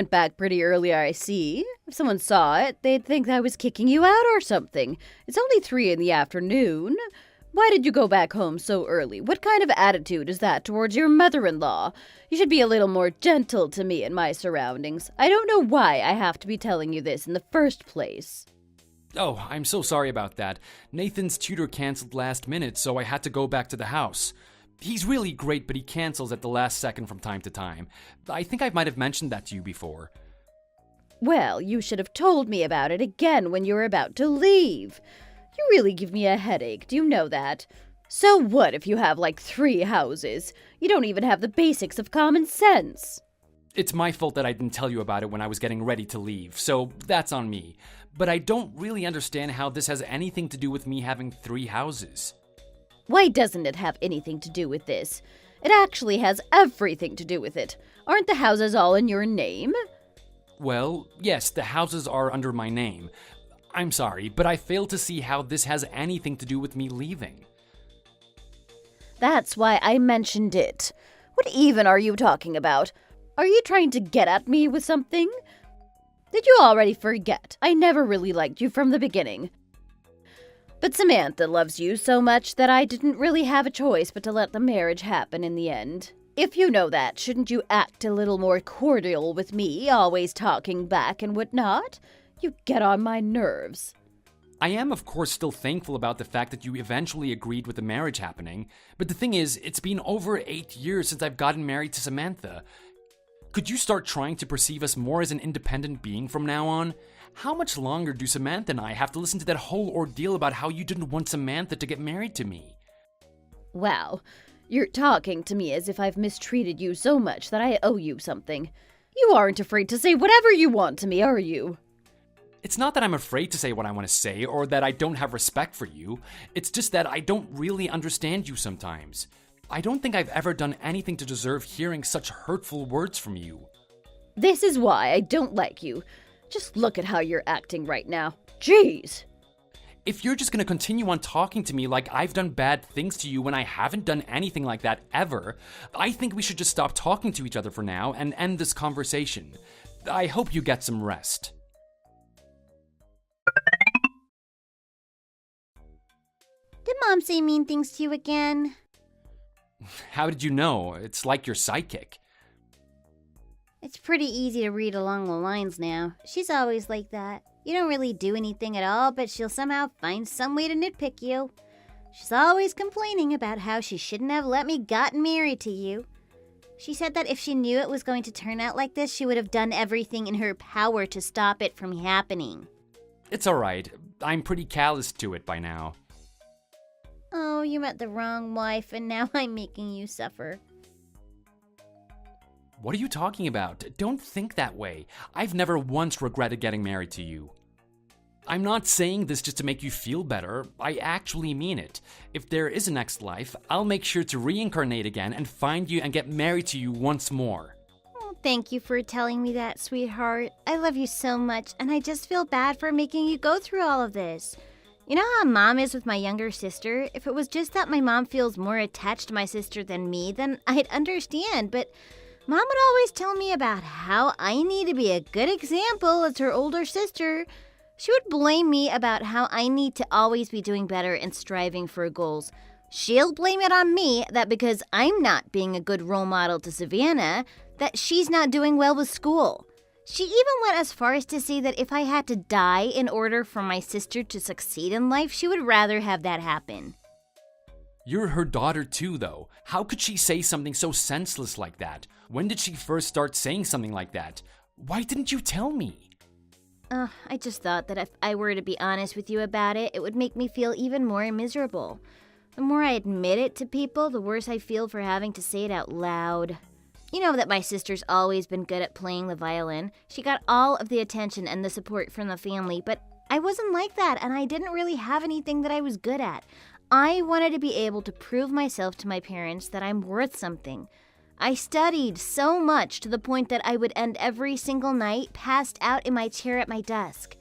went back pretty early, I see. If someone saw it, they'd think I was kicking you out or something. It's only 3 in the afternoon. Why did you go back home so early? What kind of attitude is that towards your mother-in-law? You should be a little more gentle to me and my surroundings. I don't know why I have to be telling you this in the first place. Oh, I'm so sorry about that. Nathan's tutor canceled last minute, so I had to go back to the house. He's really great, but he cancels at the last second from time to time. I think I might have mentioned that to you before. Well, you should have told me about it again when you were about to leave. You really give me a headache, do you know that? So what if you have like 3 houses? You don't even have the basics of common sense. It's my fault that I didn't tell you about it when I was getting ready to leave, so that's on me. But I don't really understand how this has anything to do with me having 3 houses. Why doesn't it have anything to do with this? It actually has everything to do with it. Aren't the houses all in your name? Well, yes, the houses are under my name. I'm sorry, but I fail to see how this has anything to do with me leaving. That's why I mentioned it. What even are you talking about? Are you trying to get at me with something? Did you already forget? I never really liked you from the beginning. But Samantha loves you so much that I didn't really have a choice but to let the marriage happen in the end. If you know that, shouldn't you act a little more cordial with me, always talking back and whatnot? You get on my nerves. I am, of course, still thankful about the fact that you eventually agreed with the marriage happening, but the thing is, it's been over 8 years since I've gotten married to Samantha. Could you start trying to perceive us more as an independent being from now on? How much longer do Samantha and I have to listen to that whole ordeal about how you didn't want Samantha to get married to me? Wow, you're talking to me as if I've mistreated you so much that I owe you something. You aren't afraid to say whatever you want to me, are you? It's not that I'm afraid to say what I want to say or that I don't have respect for you. It's just that I don't really understand you sometimes. I don't think I've ever done anything to deserve hearing such hurtful words from you. This is why I don't like you. Just look at how you're acting right now. Jeez! If you're just gonna continue on talking to me like I've done bad things to you when I haven't done anything like that ever, I think we should just stop talking to each other for now and end this conversation. I hope you get some rest. Did Mom say mean things to you again? How did you know? It's like you're psychic. It's pretty easy to read along the lines now. She's always like that. You don't really do anything at all, but she'll somehow find some way to nitpick you. She's always complaining about how she shouldn't have let me gotten married to you. She said that if she knew it was going to turn out like this, she would have done everything in her power to stop it from happening. It's alright. I'm pretty callous to it by now. Oh, you met the wrong wife, and now I'm making you suffer. What are you talking about? Don't think that way. I've never once regretted getting married to you. I'm not saying this just to make you feel better. I actually mean it. If there is a next life, I'll make sure to reincarnate again and find you and get married to you once more. Oh, thank you for telling me that, sweetheart. I love you so much, and I just feel bad for making you go through all of this. You know how Mom is with my younger sister? If it was just that my mom feels more attached to my sister than me, then I'd understand, but Mom would always tell me about how I need to be a good example as her older sister. She would blame me about how I need to always be doing better and striving for goals. She'll blame it on me that because I'm not being a good role model to Savannah, that she's not doing well with school. She even went as far as to say that if I had to die in order for my sister to succeed in life, she would rather have that happen. You're her daughter too, though. How could she say something so senseless like that? When did she first start saying something like that? Why didn't you tell me? I just thought that if I were to be honest with you about it, it would make me feel even more miserable. The more I admit it to people, the worse I feel for having to say it out loud. You know that my sister's always been good at playing the violin. She got all of the attention and the support from the family, but I wasn't like that, and I didn't really have anything that I was good at. I wanted to be able to prove myself to my parents that I'm worth something. I studied so much to the point that I would end every single night passed out in my chair at my desk.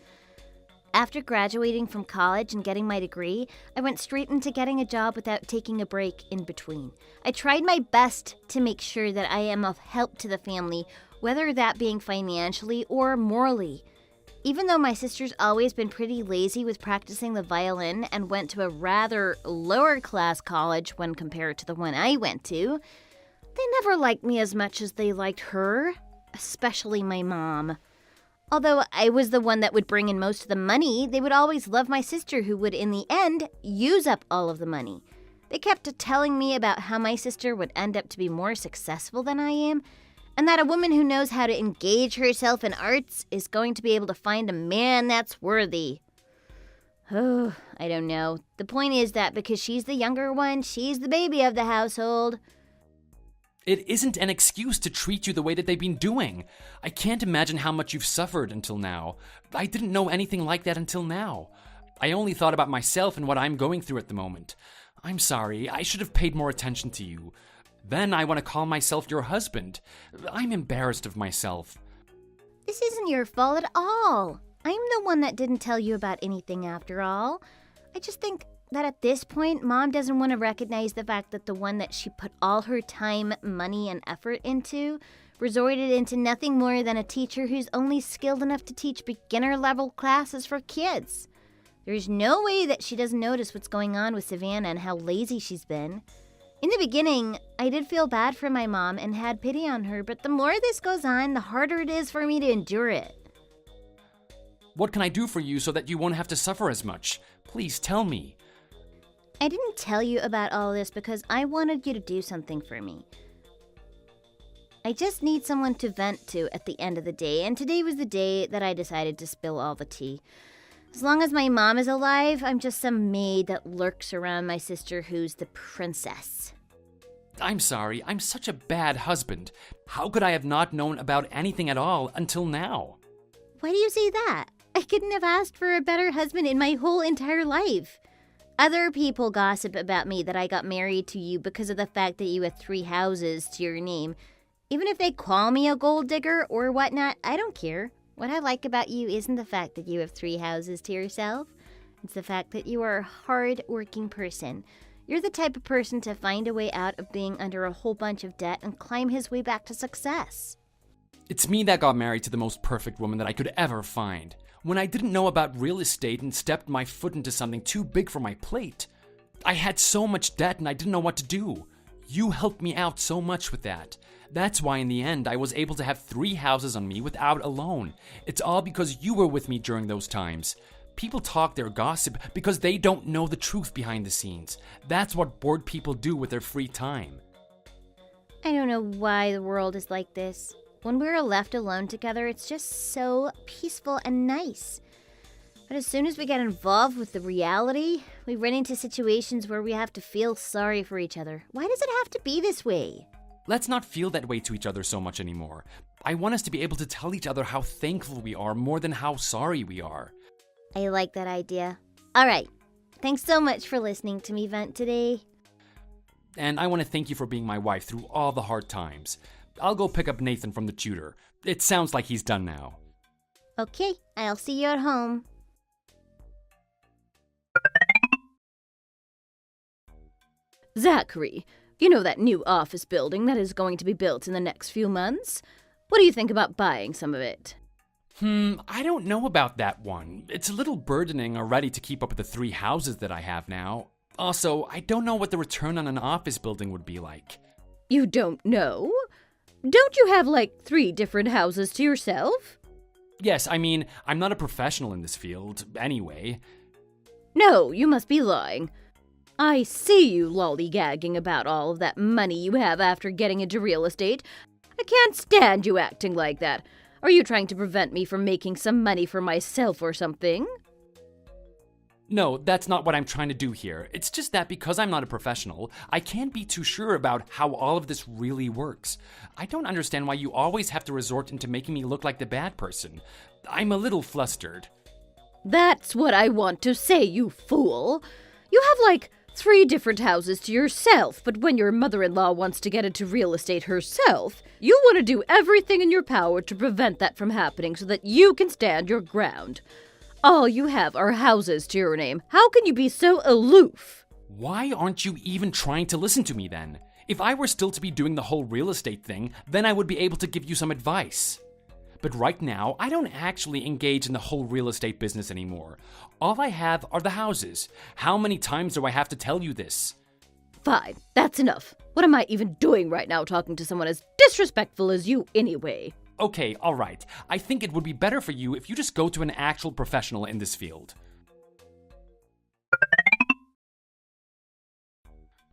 After graduating from college and getting my degree, I went straight into getting a job without taking a break in between. I tried my best to make sure that I am of help to the family whether that being financially or morally. Even though my sister's always been pretty lazy with practicing the violin and went to a rather lower class college when compared to the one I went to, they never liked me as much as they liked her, especially my mom. Although I was the one that would bring in most of the money, they would always love my sister who would in the end use up all of the money. They kept telling me about how my sister would end up to be more successful than I am, and that a woman who knows how to engage herself in arts is going to be able to find a man that's worthy. Oh, I don't know. The point is that because she's the younger one, she's the baby of the household. It isn't an excuse to treat you the way that they've been doing. I can't imagine how much you've suffered until now. I didn't know anything like that until now. I only thought about myself and what I'm going through at the moment. I'm sorry, I should have paid more attention to you. Then I want to call myself your husband. I'm embarrassed of myself. This isn't your fault at all. I'm the one that didn't tell you about anything after all. I just think that at this point, Mom doesn't want to recognize the fact that the one that she put all her time, money, and effort into resorted into nothing more than a teacher who's only skilled enough to teach beginner-level classes for kids. There's no way that she doesn't notice what's going on with Savannah and how lazy she's been. In the beginning, I did feel bad for my mom and had pity on her, but the more this goes on, the harder it is for me to endure it. What can I do for you so that you won't have to suffer as much? Please tell me. I didn't tell you about all this because I wanted you to do something for me. I just need someone to vent to at the end of the day, and today was the day that I decided to spill all the tea. As long as my mom is alive, I'm just some maid that lurks around my sister who's the princess. I'm sorry, I'm such a bad husband. How could I have not known about anything at all until now? Why do you say that? I couldn't have asked for a better husband in my whole entire life. Other people gossip about me that I got married to you because of the fact that you have 3 houses to your name. Even if they call me a gold digger or whatnot, I don't care. What I like about you isn't the fact that you have 3 houses to yourself. It's the fact that you are a hard-working person. You're the type of person to find a way out of being under a whole bunch of debt and climb his way back to success. It's me that got married to the most perfect woman that I could ever find. When I didn't know about real estate and stepped my foot into something too big for my plate. I had so much debt and I didn't know what to do. You helped me out so much with that. That's why in the end I was able to have 3 houses on me without a loan. It's all because you were with me during those times. People talk their gossip because they don't know the truth behind the scenes. That's what bored people do with their free time. I don't know why the world is like this. When we're left alone together, it's just so peaceful and nice. But as soon as we get involved with the reality, we run into situations where we have to feel sorry for each other. Why does it have to be this way? Let's not feel that way to each other so much anymore. I want us to be able to tell each other how thankful we are more than how sorry we are. I like that idea. All right. Thanks so much for listening to me vent today. And I want to thank you for being my wife through all the hard times. I'll go pick up Nathan from the tutor. It sounds like he's done now. Okay, I'll see you at home. Zachary, you know that new office building that is going to be built in the next few months? What do you think about buying some of it? I don't know about that one. It's a little burdening already to keep up with the 3 houses that I have now. Also, I don't know what the return on an office building would be like. You don't know? Don't you have like 3 different houses to yourself? Yes, I mean, I'm not a professional in this field, anyway. No, you must be lying. I see you lollygagging about all of that money you have after getting into real estate. I can't stand you acting like that. Are you trying to prevent me from making some money for myself or something? No, that's not what I'm trying to do here. It's just that because I'm not a professional, I can't be too sure about how all of this really works. I don't understand why you always have to resort into making me look like the bad person. I'm a little flustered. That's what I want to say, you fool. You have like 3 different houses to yourself, but when your mother-in-law wants to get into real estate herself, you want to do everything in your power to prevent that from happening so that you can stand your ground. All you have are houses to your name. How can you be so aloof? Why aren't you even trying to listen to me then? If I were still to be doing the whole real estate thing, then I would be able to give you some advice. But right now, I don't actually engage in the whole real estate business anymore. All I have are the houses. How many times do I have to tell you this? Fine, that's enough. What am I even doing right now talking to someone as disrespectful as you anyway? Okay, alright. I think it would be better for you if you just go to an actual professional in this field.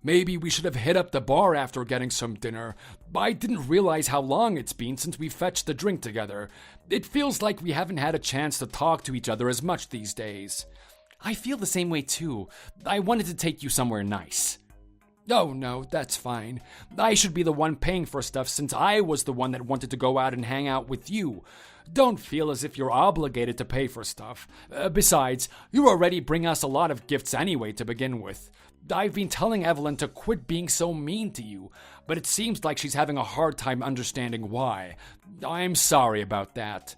Maybe we should have hit up the bar after getting some dinner. I didn't realize how long it's been since we fetched the drink together. It feels like we haven't had a chance to talk to each other as much these days. I feel the same way too. I wanted to take you somewhere nice. Oh no, that's fine. I should be the one paying for stuff since I was the one that wanted to go out and hang out with you. Don't feel as if you're obligated to pay for stuff. Besides, you already bring us a lot of gifts anyway to begin with. I've been telling Evelyn to quit being so mean to you, but it seems like she's having a hard time understanding why. I'm sorry about that.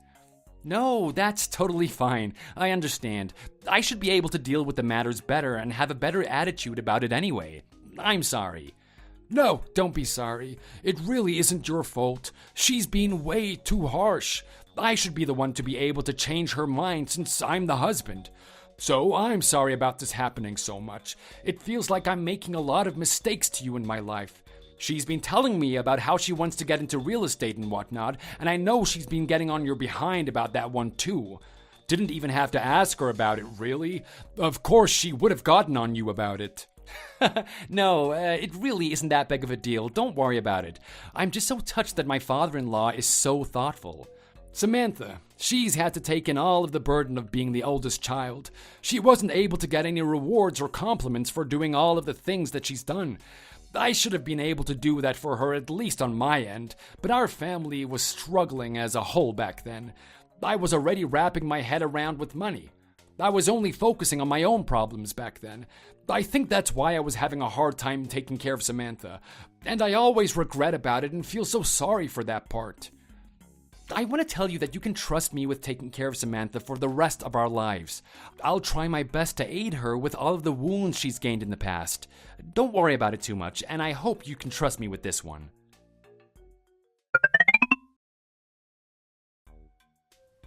No, that's totally fine. I understand. I should be able to deal with the matters better and have a better attitude about it anyway. I'm sorry. No, don't be sorry. It really isn't your fault. She's been way too harsh. I should be the one to be able to change her mind since I'm the husband. So I'm sorry about this happening so much. It feels like I'm making a lot of mistakes to you in my life. She's been telling me about how she wants to get into real estate and whatnot, and I know she's been getting on your behind about that one too. Didn't even have to ask her about it, really. Of course she would have gotten on you about it. No, it really isn't that big of a deal. Don't worry about it. I'm just so touched that my father-in-law is so thoughtful. Samantha, she's had to take in all of the burden of being the oldest child. She wasn't able to get any rewards or compliments for doing all of the things that she's done. I should have been able to do that for her at least on my end, but our family was struggling as a whole back then. I was already wrapping my head around with money. I was only focusing on my own problems back then. I think that's why I was having a hard time taking care of Samantha, and I always regret about it and feel so sorry for that part. I want to tell you that you can trust me with taking care of Samantha for the rest of our lives. I'll try my best to aid her with all of the wounds she's gained in the past. Don't worry about it too much, and I hope you can trust me with this one.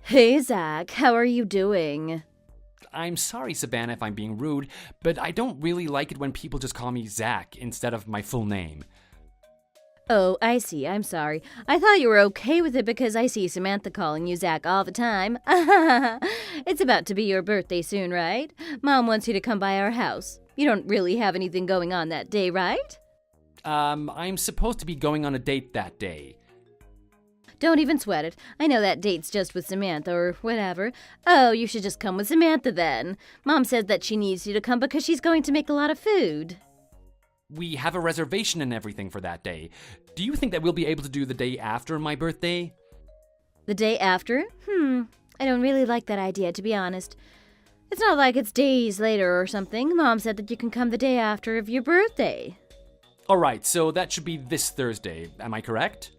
Hey, Zach, how are you doing? I'm sorry, Savannah, if I'm being rude, but I don't really like it when people just call me Zach instead of my full name. Oh, I see. I'm sorry. I thought you were okay with it because I see Samantha calling you Zach all the time. It's about to be your birthday soon, right? Mom wants you to come by our house. You don't really have anything going on that day, right? I'm supposed to be going on a date that day. Don't even sweat it. I know that date's just with Samantha or whatever. Oh, you should just come with Samantha then. Mom says that she needs you to come because she's going to make a lot of food. We have a reservation and everything for that day. Do you think that we'll be able to do the day after my birthday? The day after? I don't really like that idea, to be honest. It's not like it's days later or something. Mom said that you can come the day after of your birthday. Alright, so that should be this Thursday. Am I correct?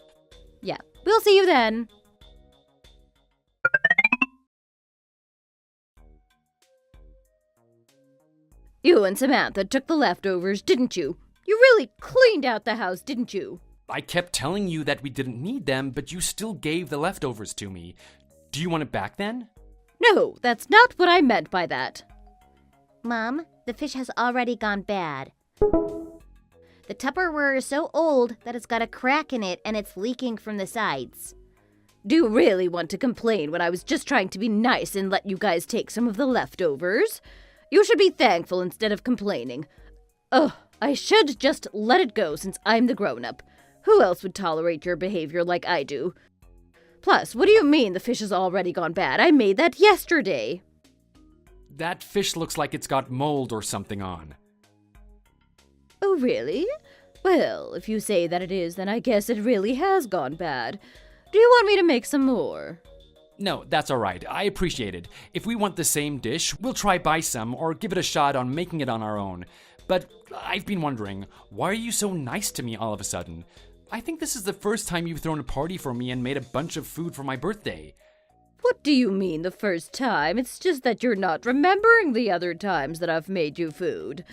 Yeah, we'll see you then. You and Samantha took the leftovers, didn't you? You really cleaned out the house, didn't you? I kept telling you that we didn't need them, but you still gave the leftovers to me. Do you want it back then? No, that's not what I meant by that. Mom, the fish has already gone bad. The Tupperware is so old that it's got a crack in it and it's leaking from the sides. Do you really want to complain when I was just trying to be nice and let you guys take some of the leftovers? You should be thankful instead of complaining. Ugh, I should just let it go since I'm the grown-up. Who else would tolerate your behavior like I do? Plus, what do you mean the fish has already gone bad? I made that yesterday. That fish looks like it's got mold or something on. Oh, really? Well, if you say that it is, then I guess it really has gone bad. Do you want me to make some more? No, that's alright. I appreciate it. If we want the same dish, we'll try buy some or give it a shot on making it on our own. But I've been wondering, why are you so nice to me all of a sudden? I think this is the first time you've thrown a party for me and made a bunch of food for my birthday. What do you mean the first time? It's just that you're not remembering the other times that I've made you food.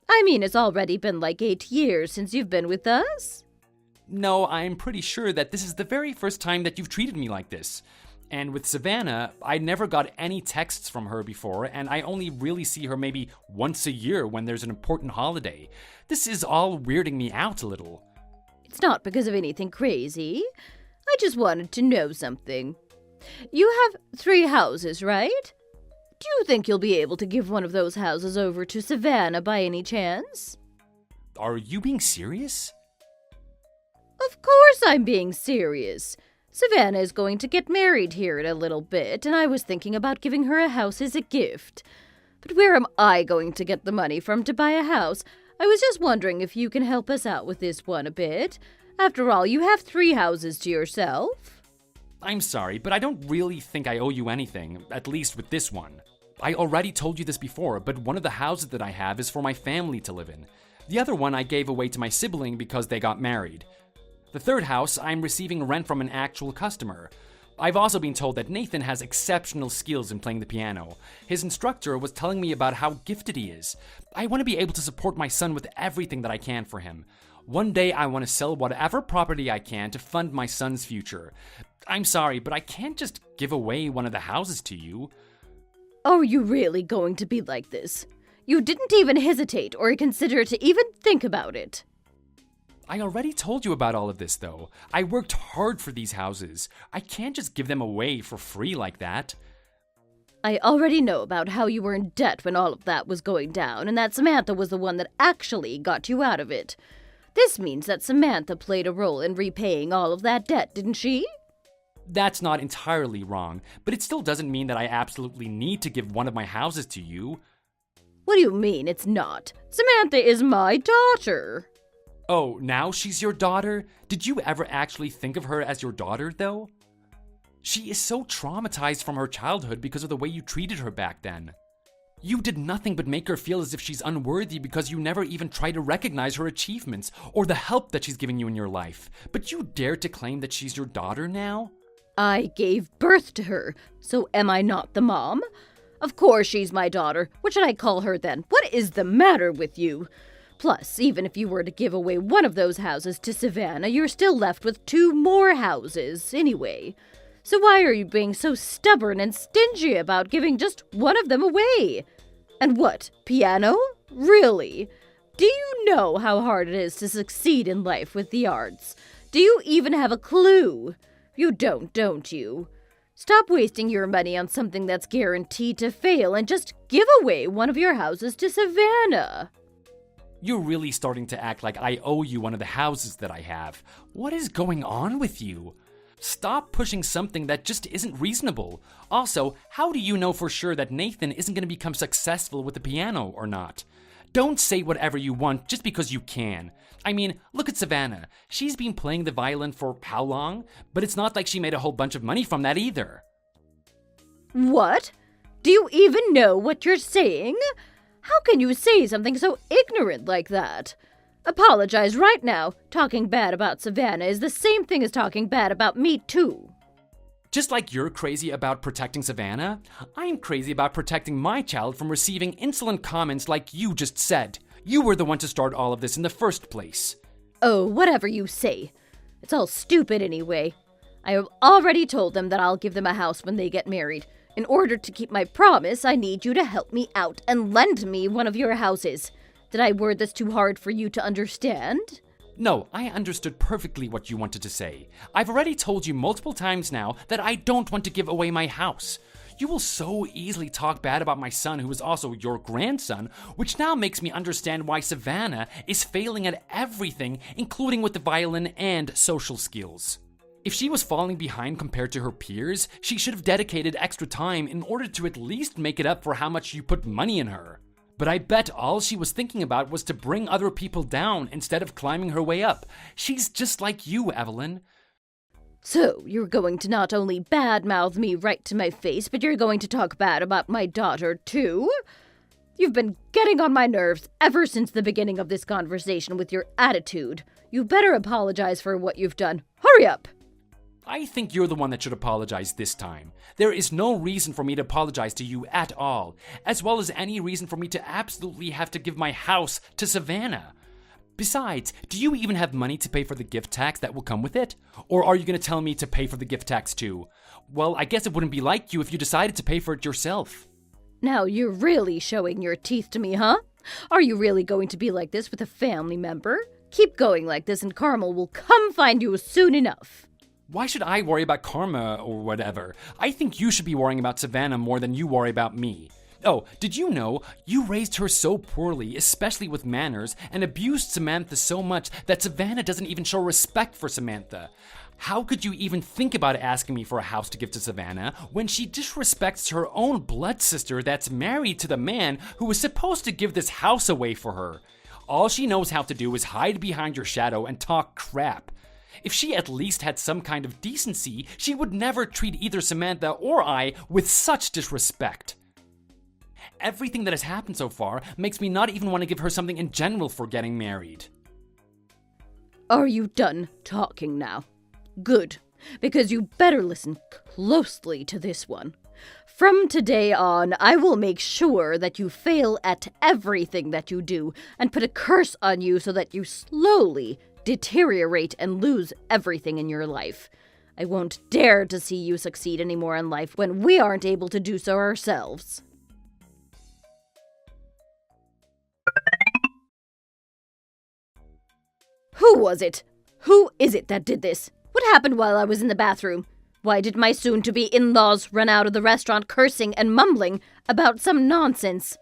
I mean, it's already been like 8 years since you've been with us. No, I'm pretty sure that this is the very first time that you've treated me like this. And with Savannah, I never got any texts from her before, and I only really see her maybe once a year when there's an important holiday. This is all weirding me out a little. It's not because of anything crazy. I just wanted to know something. You have 3 houses, right? Do you think you'll be able to give one of those houses over to Savannah by any chance? Are you being serious? Of course I'm being serious. Savannah is going to get married here in a little bit, and I was thinking about giving her a house as a gift. But where am I going to get the money from to buy a house? I was just wondering if you can help us out with this one a bit. After all, you have 3 houses to yourself. I'm sorry, but I don't really think I owe you anything, at least with this one. I already told you this before, but one of the houses that I have is for my family to live in. The other one I gave away to my sibling because they got married. The third house, I'm receiving rent from an actual customer. I've also been told that Nathan has exceptional skills in playing the piano. His instructor was telling me about how gifted he is. I want to be able to support my son with everything that I can for him. One day I want to sell whatever property I can to fund my son's future. I'm sorry, but I can't just give away one of the houses to you. Are you really going to be like this? You didn't even hesitate or consider to even think about it. I already told you about all of this, though. I worked hard for these houses. I can't just give them away for free like that. I already know about how you were in debt when all of that was going down, and that Samantha was the one that actually got you out of it. This means that Samantha played a role in repaying all of that debt, didn't she? That's not entirely wrong, but it still doesn't mean that I absolutely need to give one of my houses to you. What do you mean it's not? Samantha is my daughter. Oh, now she's your daughter? Did you ever actually think of her as your daughter, though? She is so traumatized from her childhood because of the way you treated her back then. You did nothing but make her feel as if she's unworthy because you never even tried to recognize her achievements or the help that she's giving you in your life. But you dare to claim that she's your daughter now? I gave birth to her, so am I not the mom? Of course she's my daughter. What should I call her then? What is the matter with you? Plus, even if you were to give away one of those houses to Savannah, you're still left with 2 more houses, anyway. So why are you being so stubborn and stingy about giving just one of them away? And what, piano? Really? Do you know how hard it is to succeed in life with the arts? Do you even have a clue? You don't you? Stop wasting your money on something that's guaranteed to fail and just give away one of your houses to Savannah. You're really starting to act like I owe you one of the houses that I have. What is going on with you? Stop pushing something that just isn't reasonable. Also, how do you know for sure that Nathan isn't going to become successful with the piano or not? Don't say whatever you want just because you can. I mean, look at Savannah. She's been playing the violin for how long? But it's not like she made a whole bunch of money from that either. What? Do you even know what you're saying? How can you say something so ignorant like that? Apologize right now. Talking bad about Savannah is the same thing as talking bad about me, too. Just like you're crazy about protecting Savannah, I'm crazy about protecting my child from receiving insolent comments like you just said. You were the one to start all of this in the first place. Oh, whatever you say. It's all stupid anyway. I have already told them that I'll give them a house when they get married. In order to keep my promise, I need you to help me out and lend me one of your houses. Did I word this too hard for you to understand? No, I understood perfectly what you wanted to say. I've already told you multiple times now that I don't want to give away my house. You will so easily talk bad about my son, who is also your grandson, which now makes me understand why Savannah is failing at everything, including with the violin and social skills. If she was falling behind compared to her peers, she should have dedicated extra time in order to at least make it up for how much you put money in her. But I bet all she was thinking about was to bring other people down instead of climbing her way up. She's just like you, Evelyn. So, you're going to not only badmouth me right to my face, but you're going to talk bad about my daughter, too? You've been getting on my nerves ever since the beginning of this conversation with your attitude. You better apologize for what you've done. Hurry up! I think you're the one that should apologize this time. There is no reason for me to apologize to you at all, as well as any reason for me to absolutely have to give my house to Savannah. Besides, do you even have money to pay for the gift tax that will come with it? Or are you going to tell me to pay for the gift tax too? Well, I guess it wouldn't be like you if you decided to pay for it yourself. Now you're really showing your teeth to me, huh? Are you really going to be like this with a family member? Keep going like this and Carmel will come find you soon enough. Why should I worry about karma or whatever? I think you should be worrying about Savannah more than you worry about me. Oh, did you know you raised her so poorly, especially with manners, and abused Samantha so much that Savannah doesn't even show respect for Samantha? How could you even think about asking me for a house to give to Savannah when she disrespects her own blood sister that's married to the man who was supposed to give this house away for her? All she knows how to do is hide behind your shadow and talk crap. If she at least had some kind of decency, she would never treat either Samantha or I with such disrespect. Everything that has happened so far makes me not even want to give her something in general for getting married. Are you done talking now? Good, because you better listen closely to this one. From today on, I will make sure that you fail at everything that you do and put a curse on you so that you slowly deteriorate and lose everything in your life. I won't dare to see you succeed anymore in life when we aren't able to do so ourselves. Who was it? Who is it that did this? What happened while I was in the bathroom? Why did my soon-to-be in-laws run out of the restaurant cursing and mumbling about some nonsense?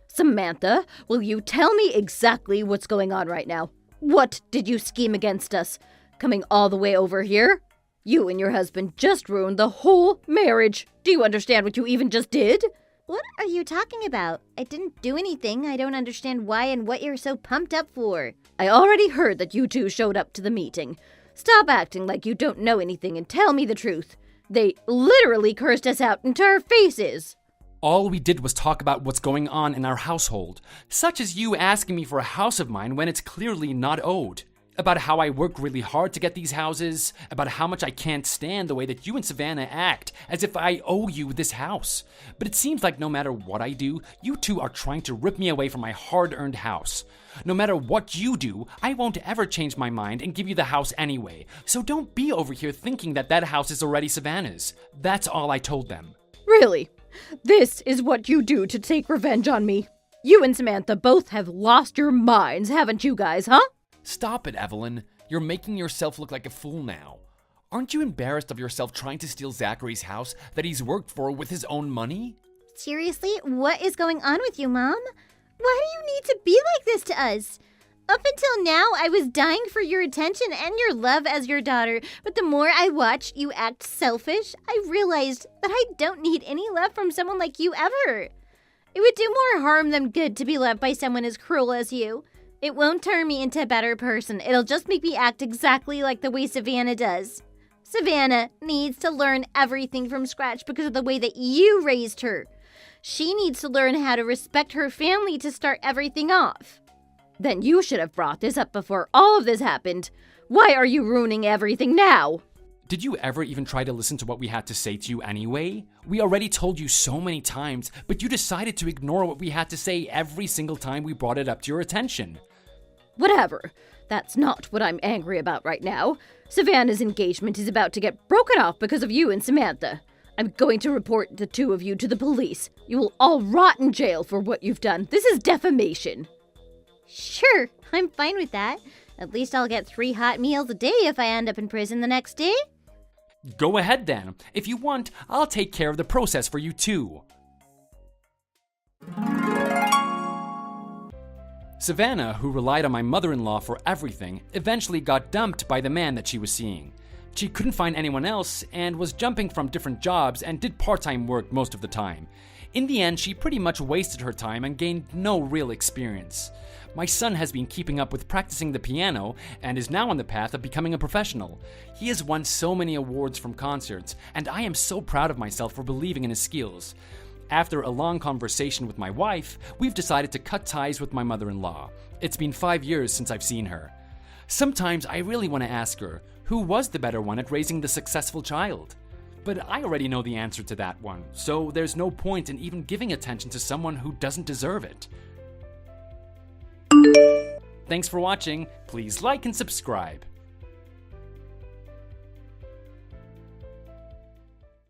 Samantha, will you tell me exactly what's going on right now? What did you scheme against us? Coming all the way over here? You and your husband just ruined the whole marriage. Do you understand what you even just did? What are you talking about? I didn't do anything. I don't understand why and what you're so pumped up for. I already heard that you two showed up to the meeting. Stop acting like you don't know anything and tell me the truth. They literally cursed us out into our faces. All we did was talk about what's going on in our household, such as you asking me for a house of mine when it's clearly not owed. About how I work really hard to get these houses, about how much I can't stand the way that you and Savannah act, as if I owe you this house. But it seems like no matter what I do, you two are trying to rip me away from my hard-earned house. No matter what you do, I won't ever change my mind and give you the house anyway, so don't be over here thinking that that house is already Savannah's. That's all I told them. Really? This is what you do to take revenge on me? You and Samantha both have lost your minds, haven't you guys, huh? Stop it, Evelyn. You're making yourself look like a fool now. Aren't you embarrassed of yourself trying to steal Zachary's house that he's worked for with his own money? Seriously? What is going on with you, Mom? Why do you need to be like this to us? Up until now, I was dying for your attention and your love as your daughter, but the more I watch you act selfish, I realized that I don't need any love from someone like you ever. It would do more harm than good to be loved by someone as cruel as you. It won't turn me into a better person. It'll just make me act exactly like the way Savannah does. Savannah needs to learn everything from scratch because of the way that you raised her. She needs to learn how to respect her family to start everything off. Then you should have brought this up before all of this happened. Why are you ruining everything now? Did you ever even try to listen to what we had to say to you anyway? We already told you so many times, but you decided to ignore what we had to say every single time we brought it up to your attention. Whatever. That's not what I'm angry about right now. Savannah's engagement is about to get broken off because of you and Samantha. I'm going to report the two of you to the police. You will all rot in jail for what you've done. This is defamation. Sure, I'm fine with that. At least I'll get 3 hot meals a day if I end up in prison the next day. Go ahead then. If you want, I'll take care of the process for you too. Savannah, who relied on my mother-in-law for everything, eventually got dumped by the man that she was seeing. She couldn't find anyone else and was jumping from different jobs and did part-time work most of the time. In the end, she pretty much wasted her time and gained no real experience. My son has been keeping up with practicing the piano and is now on the path of becoming a professional. He has won so many awards from concerts, and I am so proud of myself for believing in his skills. After a long conversation with my wife, we've decided to cut ties with my mother-in-law. It's been 5 years since I've seen her. Sometimes I really want to ask her, Who was the better one at raising the successful child? But I already know the answer to that one, so there's no point in even giving attention to someone who doesn't deserve it. Thanks for watching. Please like and subscribe.